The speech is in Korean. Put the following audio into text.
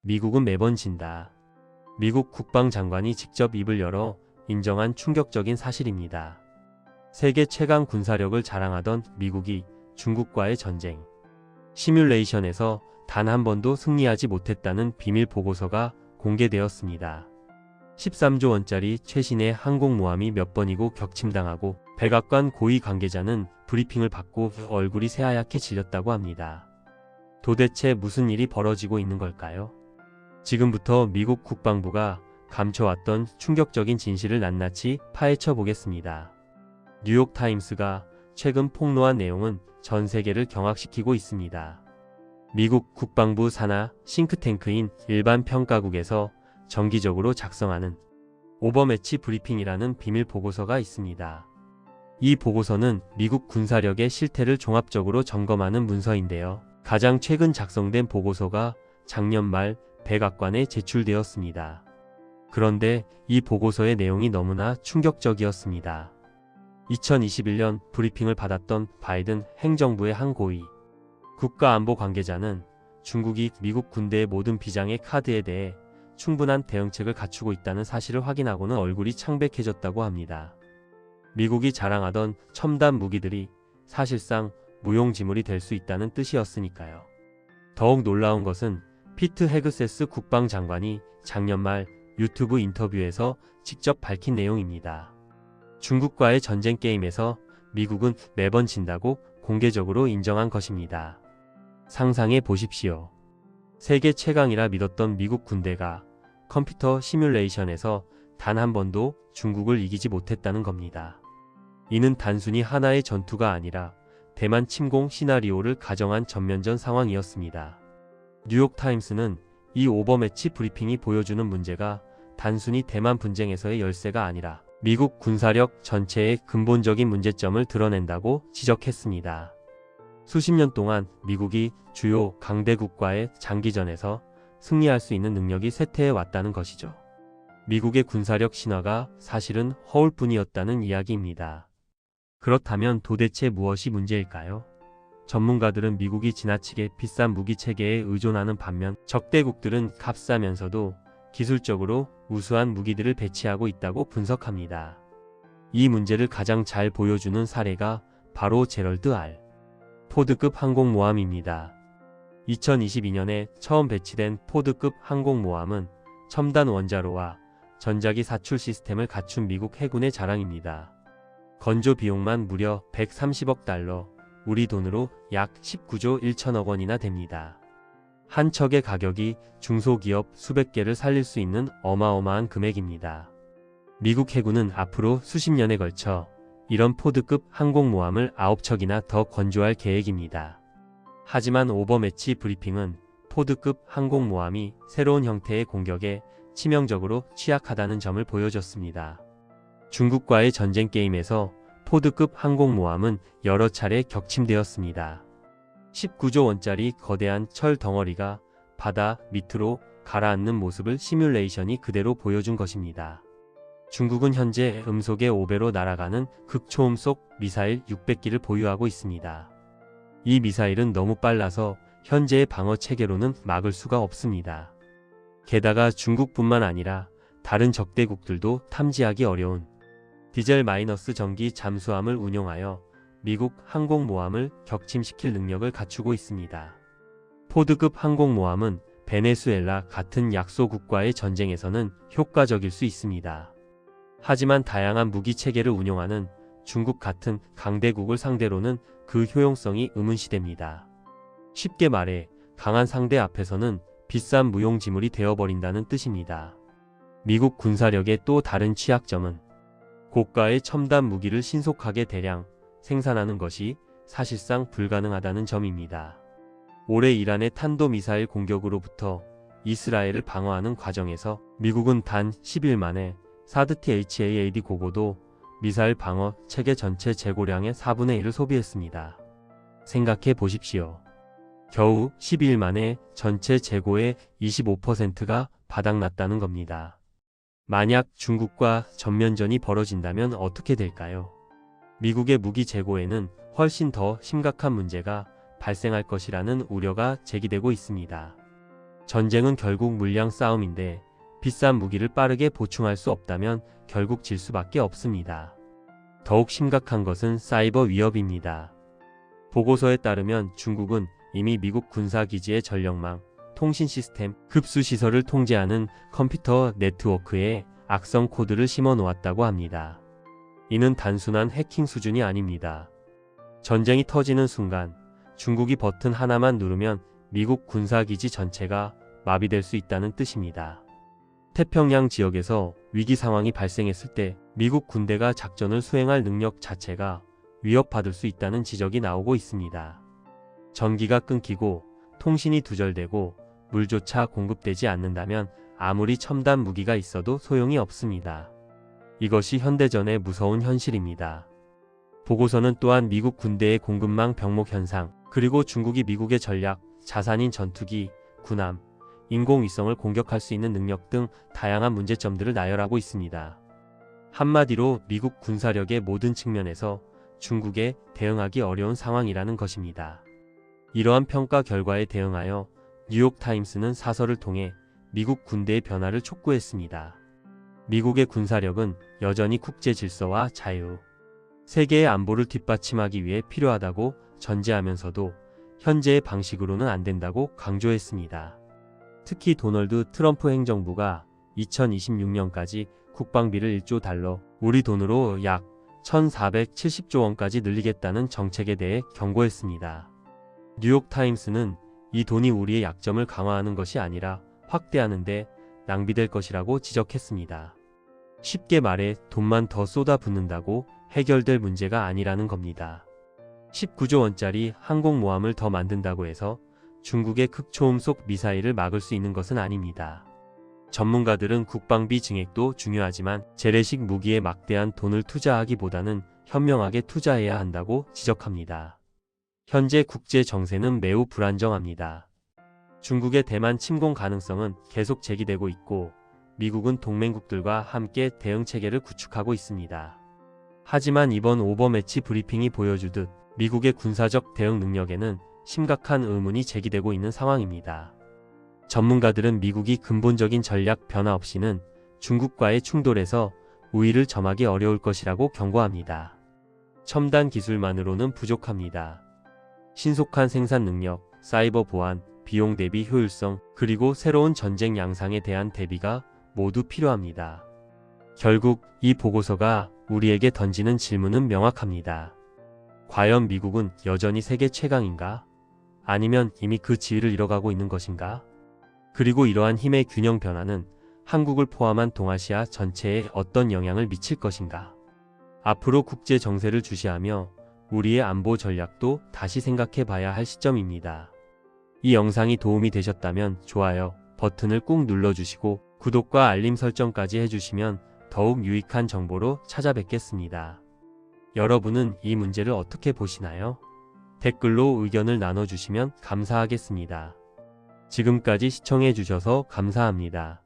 미국은 매번 진다. 미국 국방장관이 직접 입을 열어 인정한 충격적인 사실입니다. 세계 최강 군사력을 자랑하던 미국이 중국과의 전쟁 시뮬레이션에서 단 한 번도 승리하지 못했다는 비밀 보고서가 공개되었습니다. 13조 원짜리 최신의 항공모함이 몇 번이고 격침당하고 백악관 고위 관계자는 브리핑을 받고 얼굴이 새하얗게 질렸다고 합니다. 도대체 무슨 일이 벌어지고 있는 걸까요? 지금부터 미국 국방부가 감춰왔던 충격적인 진실을 낱낱이 파헤쳐 보겠습니다. 뉴욕타임스가 최근 폭로한 내용은 전 세계를 경악시키고 있습니다. 미국 국방부 산하 싱크탱크인 일반평가국에서 정기적으로 작성하는 오버매치 브리핑이라는 비밀 보고서가 있습니다. 이 보고서는 미국 군사력의 실태를 종합적으로 점검하는 문서인데요. 가장 최근 작성된 보고서가 작년 말 백악관에 제출되었습니다. 그런데 이 보고서의 내용이 너무나 충격적이었습니다. 2021년 브리핑을 받았던 바이든 행정부의 한 고위 국가안보 관계자는 중국이 미국 군대의 모든 비장의 카드에 대해 충분한 대응책을 갖추고 있다는 사실을 확인하고는 얼굴이 창백해졌다고 합니다. 미국이 자랑하던 첨단 무기들이 사실상 무용지물이 될 수 있다는 뜻이었으니까요. 더욱 놀라운 것은 피트 헤그세스 국방장관이 작년 말 유튜브 인터뷰에서 직접 밝힌 내용입니다. 중국과의 전쟁 게임에서 미국은 매번 진다고 공개적으로 인정한 것입니다. 상상해 보십시오. 세계 최강이라 믿었던 미국 군대가 컴퓨터 시뮬레이션에서 단 한 번도 중국을 이기지 못했다는 겁니다. 이는 단순히 하나의 전투가 아니라 대만 침공 시나리오를 가정한 전면전 상황이었습니다. 뉴욕타임스는 이 오버매치 브리핑이 보여주는 문제가 단순히 대만 분쟁에서의 열세가 아니라 미국 군사력 전체의 근본적인 문제점을 드러낸다고 지적했습니다. 수십 년 동안 미국이 주요 강대국과의 장기전에서 승리할 수 있는 능력이 쇠퇴해 왔다는 것이죠. 미국의 군사력 신화가 사실은 허울뿐이었다는 이야기입니다. 그렇다면 도대체 무엇이 문제일까요? 전문가들은 미국이 지나치게 비싼 무기 체계에 의존하는 반면 적대국들은 값싸면서도 기술적으로 우수한 무기들을 배치하고 있다고 분석합니다. 이 문제를 가장 잘 보여주는 사례가 바로 제럴드 R. 포드급 항공모함입니다. 2022년에 처음 배치된 포드급 항공모함은 첨단 원자로와 전자기 사출 시스템을 갖춘 미국 해군의 자랑입니다. 건조 비용만 무려 130억 달러, 우리 돈으로 약 19조 1천억 원이나 됩니다. 한 척의 가격이 중소기업 수백 개를 살릴 수 있는 어마어마한 금액입니다. 미국 해군은 앞으로 수십 년에 걸쳐 이런 포드급 항공모함을 9척이나 더 건조할 계획입니다. 하지만 오버매치 브리핑은 포드급 항공모함이 새로운 형태의 공격에 치명적으로 취약하다는 점을 보여줬습니다. 중국과의 전쟁 게임에서 포드급 항공모함은 여러 차례 격침되었습니다. 19조 원짜리 거대한 철 덩어리가 바다 밑으로 가라앉는 모습을 시뮬레이션이 그대로 보여준 것입니다. 중국은 현재 음속의 5배로 날아가는 극초음속 미사일 600기를 보유하고 있습니다. 이 미사일은 너무 빨라서 현재의 방어 체계로는 막을 수가 없습니다. 게다가 중국뿐만 아니라 다른 적대국들도 탐지하기 어려운 디젤 마이너스 전기 잠수함을 운용하여 미국 항공모함을 격침시킬 능력을 갖추고 있습니다. 포드급 항공모함은 베네수엘라 같은 약소국과의 전쟁에서는 효과적일 수 있습니다. 하지만 다양한 무기 체계를 운용하는 중국 같은 강대국을 상대로는 그 효용성이 의문시됩니다. 쉽게 말해 강한 상대 앞에서는 비싼 무용지물이 되어버린다는 뜻입니다. 미국 군사력의 또 다른 취약점은 고가의 첨단 무기를 신속하게 대량 생산하는 것이 사실상 불가능하다는 점입니다. 올해 이란의 탄도미사일 공격으로부터 이스라엘을 방어하는 과정에서 미국은 단 10일 만에 사드 THAAD 고고도 미사일 방어 체계 전체 재고량의 4분의 1을 소비했습니다. 생각해 보십시오. 겨우 12일 만에 전체 재고의 25%가 바닥났다는 겁니다. 만약 중국과 전면전이 벌어진다면 어떻게 될까요? 미국의 무기 재고에는 훨씬 더 심각한 문제가 발생할 것이라는 우려가 제기되고 있습니다. 전쟁은 결국 물량 싸움인데 비싼 무기를 빠르게 보충할 수 없다면 결국 질 수밖에 없습니다. 더욱 심각한 것은 사이버 위협입니다. 보고서에 따르면 중국은 이미 미국 군사기지의 전력망, 통신 시스템, 급수 시설을 통제하는 컴퓨터 네트워크에 악성 코드를 심어 놓았다고 합니다. 이는 단순한 해킹 수준이 아닙니다. 전쟁이 터지는 순간 중국이 버튼 하나만 누르면 미국 군사기지 전체가 마비될 수 있다는 뜻입니다. 태평양 지역에서 위기 상황이 발생했을 때 미국 군대가 작전을 수행할 능력 자체가 위협받을 수 있다는 지적이 나오고 있습니다. 전기가 끊기고 통신이 두절되고 물조차 공급되지 않는다면 아무리 첨단 무기가 있어도 소용이 없습니다. 이것이 현대전의 무서운 현실입니다. 보고서는 또한 미국 군대의 공급망 병목 현상, 그리고 중국이 미국의 전략, 자산인 전투기, 군함, 인공위성을 공격할 수 있는 능력 등 다양한 문제점들을 나열하고 있습니다. 한마디로 미국 군사력의 모든 측면에서 중국에 대응하기 어려운 상황이라는 것입니다. 이러한 평가 결과에 대응하여 뉴욕타임스는 사설을 통해 미국 군대의 변화를 촉구했습니다. 미국의 군사력은 여전히 국제 질서와 자유, 세계의 안보를 뒷받침하기 위해 필요하다고 전제하면서도 현재의 방식으로는 안 된다고 강조했습니다. 특히 도널드 트럼프 행정부가 2026년까지 국방비를 1조 달러, 우리 돈으로 약 1,470조 원까지 늘리겠다는 정책에 대해 경고했습니다. 뉴욕타임스는 이 돈이 우리의 약점을 강화하는 것이 아니라 확대하는 데 낭비될 것이라고 지적했습니다. 쉽게 말해 돈만 더 쏟아붓는다고 해결될 문제가 아니라는 겁니다. 19조 원짜리 항공모함을 더 만든다고 해서 중국의 극초음속 미사일을 막을 수 있는 것은 아닙니다. 전문가들은 국방비 증액도 중요하지만 재래식 무기에 막대한 돈을 투자하기보다는 현명하게 투자해야 한다고 지적합니다. 현재 국제 정세는 매우 불안정합니다. 중국의 대만 침공 가능성은 계속 제기되고 있고 미국은 동맹국들과 함께 대응 체계를 구축하고 있습니다. 하지만 이번 오버매치 브리핑이 보여주듯 미국의 군사적 대응 능력에는 심각한 의문이 제기되고 있는 상황입니다. 전문가들은 미국이 근본적인 전략 변화 없이는 중국과의 충돌에서 우위를 점하기 어려울 것이라고 경고합니다. 첨단 기술만으로는 부족합니다. 신속한 생산 능력, 사이버 보안, 비용 대비 효율성, 그리고 새로운 전쟁 양상에 대한 대비가 모두 필요합니다. 결국 이 보고서가 우리에게 던지는 질문은 명확합니다. 과연 미국은 여전히 세계 최강인가? 아니면 이미 그 지위를 잃어가고 있는 것인가? 그리고 이러한 힘의 균형 변화는 한국을 포함한 동아시아 전체에 어떤 영향을 미칠 것인가? 앞으로 국제 정세를 주시하며 우리의 안보 전략도 다시 생각해 봐야 할 시점입니다. 이 영상이 도움이 되셨다면 좋아요 버튼을 꾹 눌러주시고 구독과 알림 설정까지 해주시면 더욱 유익한 정보로 찾아뵙겠습니다. 여러분은 이 문제를 어떻게 보시나요? 댓글로 의견을 나눠주시면 감사하겠습니다. 지금까지 시청해 주셔서 감사합니다.